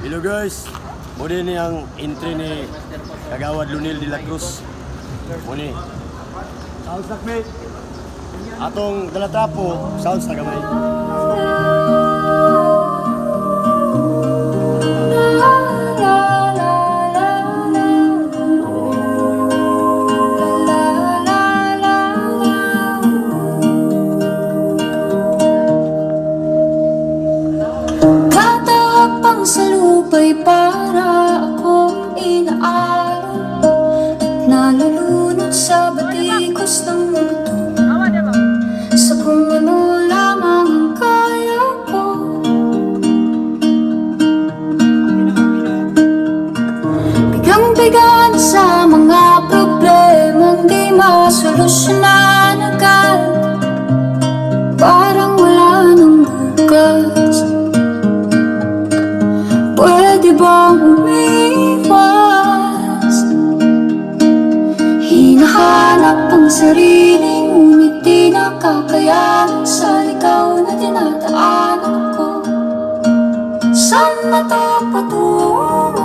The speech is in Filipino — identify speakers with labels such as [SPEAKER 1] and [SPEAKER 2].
[SPEAKER 1] Hello guys, muna ni ang entry ni Kagawad Lunil de la Cruz. Muna. Sounds like me. Atong dalatrapo, sounds na gamay.
[SPEAKER 2] Sa lupa'y para akong inaalon at nalulunod sa batikos ng mundo, sa kung ano lamang ang kaya ko. Bigang-bigan sa mga problemang di masolusyonan agad, parang wala nang bukas. Pwede bang umiwas? Hinahanap ang sarili, ngunit di nakakayanan sa ligaw na dinadaanan ko. Saan na to patungo?